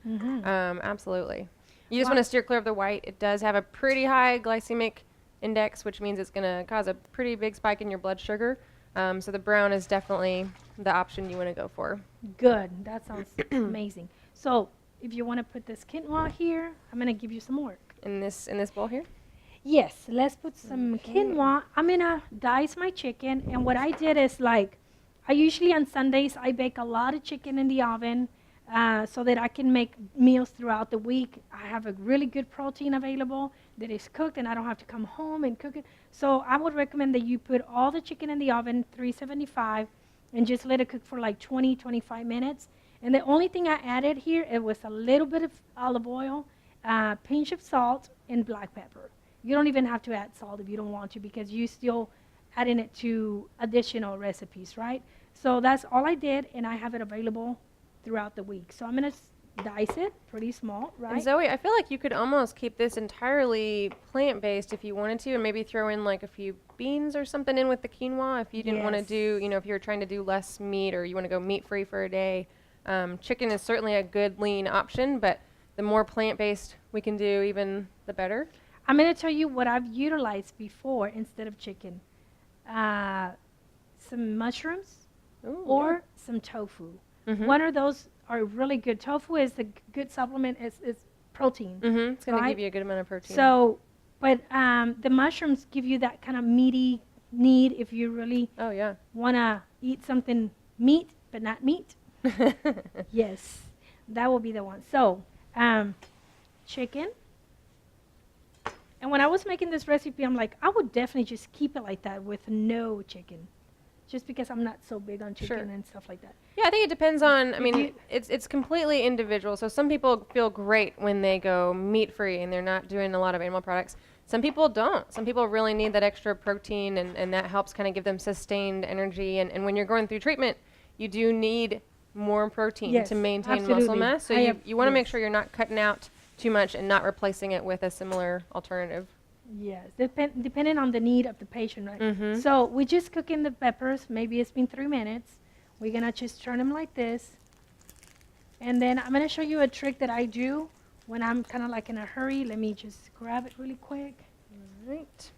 [SPEAKER 2] Absolutely. You just want to steer clear of the white. It does have a pretty high glycemic index, which means it's going to cause a pretty big spike in your blood sugar. So the brown is definitely the option you want to go for.
[SPEAKER 3] Good. That sounds amazing. So if you want to put this quinoa here, I'm going to give you some work.
[SPEAKER 2] In this bowl here?
[SPEAKER 3] Yes, let's put some quinoa. I'm going to dice my chicken. And what I did is I usually on Sundays, I bake a lot of chicken in the oven so that I can make meals throughout the week. I have a really good protein available that is cooked and I don't have to come home and cook it. So I would recommend that you put all the chicken in the oven, 375, and just let it cook for like 20, 25 minutes. And the only thing I added here, it was a little bit of olive oil, a pinch of salt, and black pepper. You don't even have to add salt if you don't want to because you still adding it to additional recipes, right? So that's all I did, and I have it available throughout the week. So I'm going to dice it pretty small, right?
[SPEAKER 2] And Zoe, I feel like you could almost keep this entirely plant-based if you wanted to, and maybe throw in like a few beans or something in with the quinoa if you didn't want to do, if you were trying to do less meat or you want to go meat-free for a day. Chicken is certainly a good lean option, but the more plant-based we can do, even the better.
[SPEAKER 3] I'm going to tell you what I've utilized before instead of chicken. Some mushrooms or some tofu. One of those are really good. Tofu is a good supplement. It's protein.
[SPEAKER 2] It's going to give you a good amount of protein.
[SPEAKER 3] So, but the mushrooms give you that kind of meaty need if you really want to eat something meat, but not meat. Yes, that will be the one. So, chicken. And when I was making this recipe, I'm like, I would definitely just keep it like that with no chicken. Just because I'm not so big on chicken and stuff like that.
[SPEAKER 2] Yeah, I think it depends on, I mean, it's completely individual. So some people feel great when they go meat-free and they're not doing a lot of animal products. Some people don't. Some people really need that extra protein, and that helps kind of give them sustained energy. And when you're going through treatment, you do need more protein to maintain muscle mass. So you want to make sure you're not cutting out too much and not replacing it with a similar alternative.
[SPEAKER 3] Yes, depending on the need of the patient, right? So we just cooking the peppers. Maybe it's been 3 minutes. We're going to just turn them like this. And then I'm going to show you a trick that I do when I'm kind of like in a hurry. Let me just grab it really quick. All right.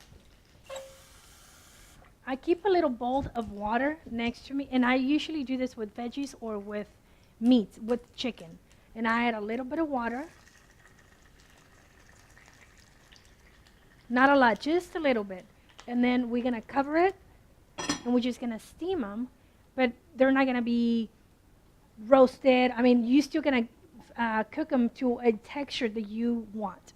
[SPEAKER 3] I keep a little bowl of water next to me. And I usually do this with veggies or with meat, with chicken. And I add a little bit of water. Not a lot, just a little bit. And then we're going to cover it, and we're just going to steam them. But they're not going to be roasted. I mean, you're still going to cook them to a texture that you want.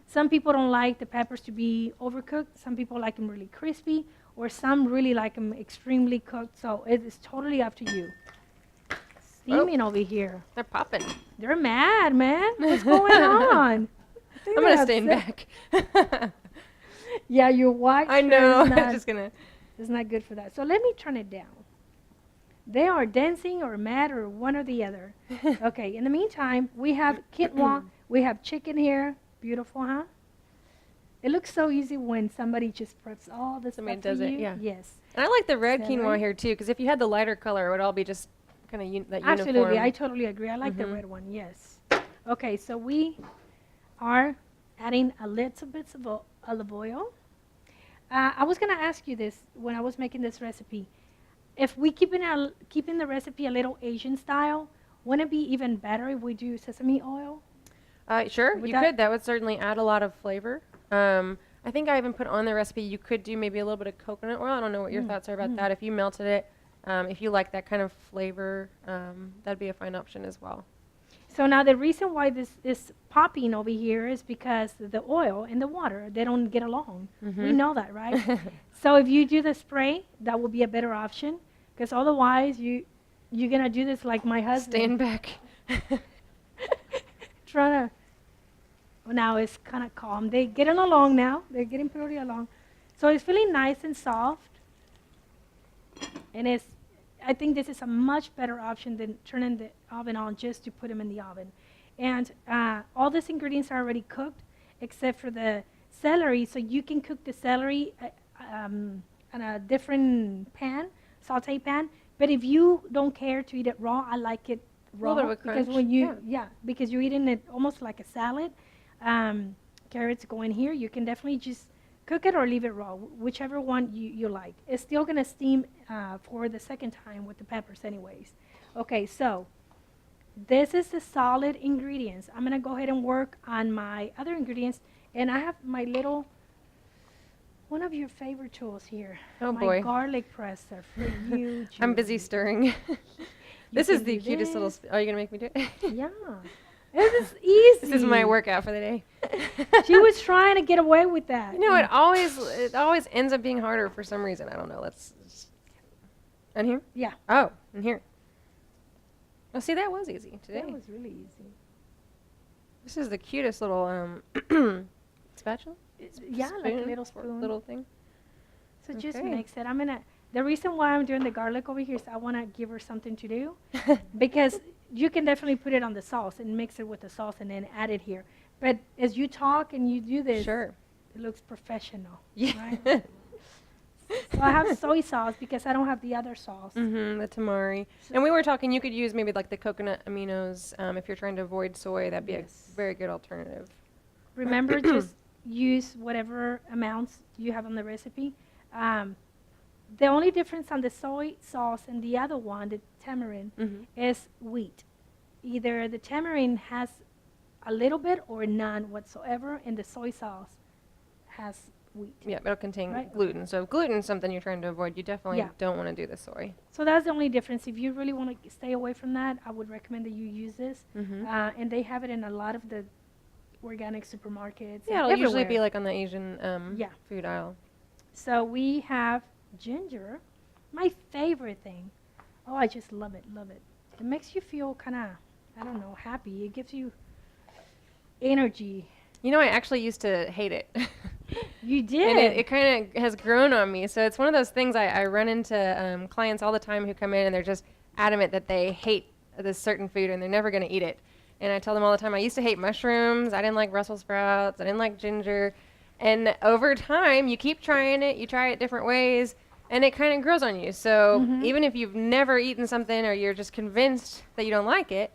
[SPEAKER 3] Some people don't like the peppers to be overcooked. Some people like them really crispy, or some really like them extremely cooked. So it is totally up to you. Steaming over here.
[SPEAKER 2] They're popping.
[SPEAKER 3] They're mad, man. What's going on?
[SPEAKER 2] I'm going to stand back.
[SPEAKER 3] Yeah, your white
[SPEAKER 2] I know.
[SPEAKER 3] I'm
[SPEAKER 2] just gonna.
[SPEAKER 3] It's not good for that. So let me turn it down. They are dancing or mad or one or the other. Okay. In the meantime, we have quinoa. We have chicken here. Beautiful, huh? It looks so easy when somebody just preps all this stuff
[SPEAKER 2] does
[SPEAKER 3] for
[SPEAKER 2] it,
[SPEAKER 3] you.
[SPEAKER 2] yeah.
[SPEAKER 3] Yes.
[SPEAKER 2] And I like the red quinoa here too, because if you had the lighter color, it would all be just kind of that uniform.
[SPEAKER 3] Absolutely, I totally agree. I like the red one. Yes. Okay, so we are adding a little bit of olive oil. I was going to ask you this when I was making this recipe. If we keeping the recipe a little Asian style, Wouldn't it be even better if we do sesame oil?
[SPEAKER 2] Sure,
[SPEAKER 3] Would
[SPEAKER 2] you
[SPEAKER 3] that-
[SPEAKER 2] could. That would certainly add a lot of flavor. I think I even put on the recipe you could do maybe a little bit of coconut oil. I don't know what your thoughts are about that. If you melted it, if you like that kind of flavor, that'd be a fine option as well.
[SPEAKER 3] So now the reason why this is popping over here is because the oil and the water, they don't get along. We know that, right? So if you do the spray, that will be a better option, because otherwise you're gonna do this like my husband.
[SPEAKER 2] Stand back.
[SPEAKER 3] Trying to. Well, now it's kind of calm. They're getting along now. They're getting pretty along. So it's feeling nice and soft. And I think this is a much better option than turning the oven on just to put them in the oven. And all these ingredients are already cooked except for the celery. So you can cook the celery on a different pan, saute pan. But if you don't care to eat it raw, I like it raw.
[SPEAKER 2] Little bit of a
[SPEAKER 3] because
[SPEAKER 2] crunch,
[SPEAKER 3] when you, because you're eating it almost like a salad. Carrots go in here. You can definitely just cook it or leave it raw, whichever one you like. It's still going to steam for the second time with the peppers anyways. Okay, so this is the solid ingredients. I'm going to go ahead and work on my other ingredients. And I have my little, one of your favorite tools here.
[SPEAKER 2] Oh,
[SPEAKER 3] my
[SPEAKER 2] boy.
[SPEAKER 3] garlic presser for you,
[SPEAKER 2] I'm busy
[SPEAKER 3] Julie.
[SPEAKER 2] stirring. This is
[SPEAKER 3] can
[SPEAKER 2] the
[SPEAKER 3] do
[SPEAKER 2] cutest little.
[SPEAKER 3] this.
[SPEAKER 2] Oh, you're gonna make me do it?
[SPEAKER 3] Yeah. This is easy.
[SPEAKER 2] This is my workout for the day.
[SPEAKER 3] She was trying to get away with that.
[SPEAKER 2] You know, it always ends up being harder for some reason. I don't know. And here?
[SPEAKER 3] Yeah.
[SPEAKER 2] Oh, and here. Oh, see, that was easy today.
[SPEAKER 3] That was really easy.
[SPEAKER 2] This is the cutest little spatula.
[SPEAKER 3] Yeah, like a little
[SPEAKER 2] or
[SPEAKER 3] spoon.
[SPEAKER 2] little thing.
[SPEAKER 3] So just
[SPEAKER 2] Okay.
[SPEAKER 3] mix it. The reason why I'm doing the garlic over here is I want to give her something to do. Because you can definitely put it on the sauce and mix it with the sauce and then add it here. But as you talk and you do this,
[SPEAKER 2] Sure.
[SPEAKER 3] it looks professional.
[SPEAKER 2] Yeah.
[SPEAKER 3] Right? So I have soy sauce because I don't have the other sauce.
[SPEAKER 2] The tamari.
[SPEAKER 3] So-
[SPEAKER 2] And we were talking, you could use maybe like the coconut aminos if you're trying to avoid soy. That'd be
[SPEAKER 3] Yes.
[SPEAKER 2] a very good alternative.
[SPEAKER 3] Remember, just use whatever amounts you have on the recipe. The only difference on the soy sauce and the other one, the tamarind, is wheat. Either the tamarind has a little bit or none whatsoever, and the soy sauce has wheat.
[SPEAKER 2] Yeah, it'll contain
[SPEAKER 3] Right.
[SPEAKER 2] gluten. So if gluten is something you're trying to avoid, you definitely
[SPEAKER 3] Yeah.
[SPEAKER 2] don't want to do the soy.
[SPEAKER 3] So that's the only difference. If you really want to stay away from that, I would recommend that you use this. And they have it in a lot of the organic supermarkets.
[SPEAKER 2] Yeah,
[SPEAKER 3] and
[SPEAKER 2] it'll usually be
[SPEAKER 3] everywhere.
[SPEAKER 2] like on the Asian
[SPEAKER 3] Yeah.
[SPEAKER 2] food aisle.
[SPEAKER 3] So we have ginger, my favorite thing. Oh, I just love it, love it. It makes you feel kind of, I don't know, happy. It gives you energy.
[SPEAKER 2] You know, I actually used to hate it.
[SPEAKER 3] You did.
[SPEAKER 2] And it kind of has grown on me. So it's one of those things I run into clients all the time who come in and they're just adamant that they hate this certain food and they're never going to eat it. And I tell them all the time, I used to hate mushrooms. I didn't like Brussels sprouts. I didn't like ginger. And over time, you keep trying it. You try it different ways. And it kind of grows on you. So even if you've never eaten something or you're just convinced that you don't like it,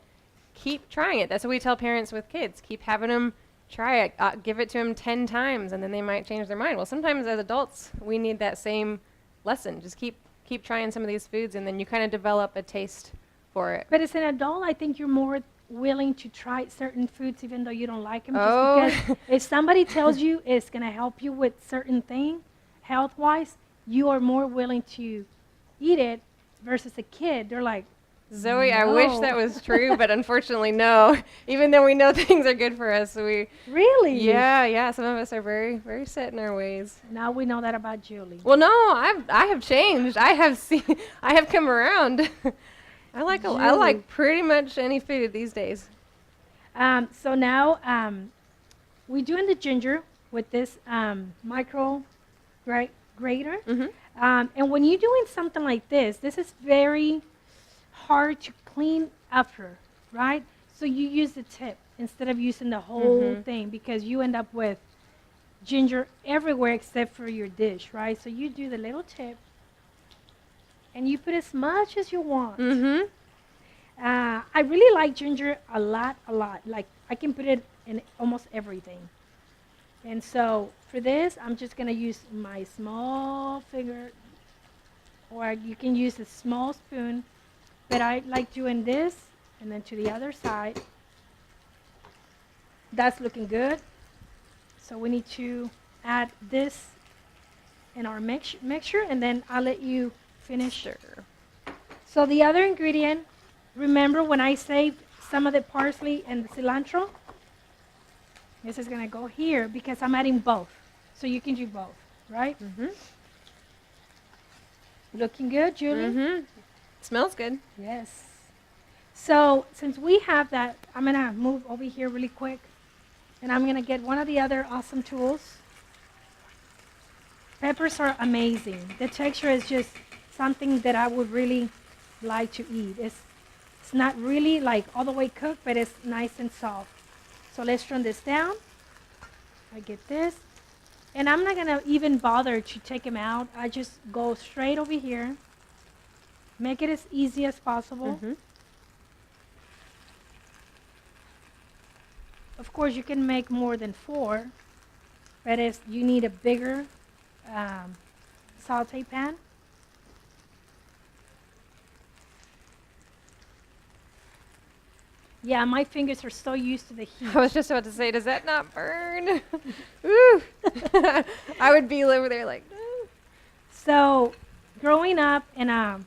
[SPEAKER 2] keep trying it. That's what we tell parents with kids. Keep having them try it. Give it to them 10 times, and then they might change their mind. Well, sometimes as adults, we need that same lesson. Just keep trying some of these foods, and then you kind of develop a taste for it.
[SPEAKER 3] But as an adult, I think you're more willing to try certain foods even though you don't like them.
[SPEAKER 2] Oh.
[SPEAKER 3] Just because if somebody tells you it's going to help you with certain thing, health-wise, you are more willing to eat it versus a kid. They're like,
[SPEAKER 2] Zoe, I wish
[SPEAKER 3] No.
[SPEAKER 2] that was true, but unfortunately, no. Even though we know things are good for us,
[SPEAKER 3] really?
[SPEAKER 2] yeah, some of us are very, very set in our ways.
[SPEAKER 3] Now we know that about Julie.
[SPEAKER 2] Well, no, I have changed. I have come around. I like pretty much any food these days.
[SPEAKER 3] So now we're doing the ginger with this micro grater. And when you're doing something like this is very hard to clean after, right? So you use the tip instead of using the whole thing because you end up with ginger everywhere except for your dish, right? So you do the little tip and you put as much as you want. I really like ginger a lot. Like I can put it in almost everything. And so for this, I'm just going to use my small finger, or you can use a small spoon. But I like doing this And then to the other side. That's looking good. So we need to add this in our mixture, and then I'll let you finish.
[SPEAKER 2] Sure.
[SPEAKER 3] So the other ingredient, remember when I saved some of the parsley and the cilantro? This is going to go here because I'm adding both. So you can do both, right?
[SPEAKER 2] Mm-hmm.
[SPEAKER 3] Looking good, Julie?
[SPEAKER 2] Mm-hmm. Smells good.
[SPEAKER 3] Yes. So since we have that, I'm going to move over here really quick. And I'm going to get one of the other awesome tools. Peppers are amazing. The texture is just something that I would really like to eat. It's not really like all the way cooked, but it's nice and soft. So let's turn this down. I get this. And I'm not going to even bother to take them out. I just go straight over here. Make it as easy as possible.
[SPEAKER 2] Mm-hmm.
[SPEAKER 3] Of course, you can make more than 4, but you need a bigger saute pan. Yeah, my fingers are so used to the heat.
[SPEAKER 2] I was just about to say, does that not burn? Ooh. I would be over there like, no.
[SPEAKER 3] So, growing up and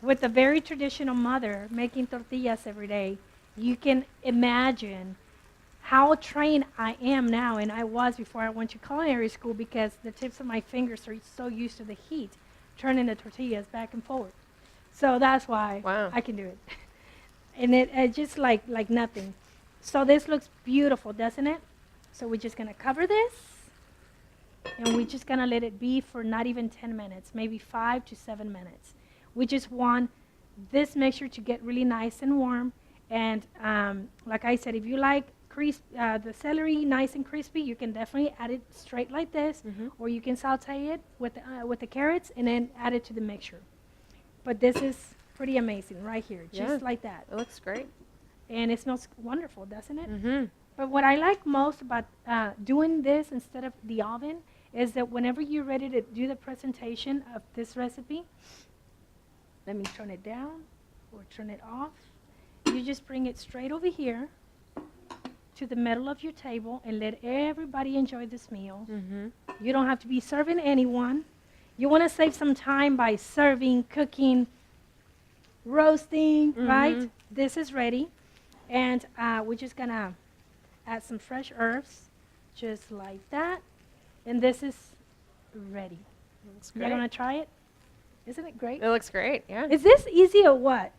[SPEAKER 3] with a very traditional mother making tortillas every day, you can imagine how trained I am now, and I was before I went to culinary school, because the tips of my fingers are so used to the heat, turning the tortillas back and forward. So that's why I can do it. And it just like nothing. So this looks beautiful, doesn't it? So we're just going to cover this, and we're just going to let it be for not even 10 minutes, maybe 5 to 7 minutes. We just want this mixture to get really nice and warm. And like I said, if you like the celery nice and crispy, you can definitely add it straight like this, or you can saute it with the carrots and then add it to the mixture. But this is pretty amazing right here, just like that.
[SPEAKER 2] It looks great.
[SPEAKER 3] And it smells wonderful, doesn't it?
[SPEAKER 2] Mm-hmm.
[SPEAKER 3] But what I like most about doing this instead of the oven is that whenever you're ready to do the presentation of this recipe, let me turn it down or turn it off. You just bring it straight over here to the middle of your table and let everybody enjoy this meal.
[SPEAKER 2] Mm-hmm.
[SPEAKER 3] You don't have to be serving anyone. You want to save some time by serving, cooking, roasting, right? This is ready. And we're just going to add some fresh herbs, just like that. And this is ready.
[SPEAKER 2] Looks
[SPEAKER 3] You're
[SPEAKER 2] great.
[SPEAKER 3] going to try it? Isn't it great?
[SPEAKER 2] It looks great, yeah.
[SPEAKER 3] Is this easy or what?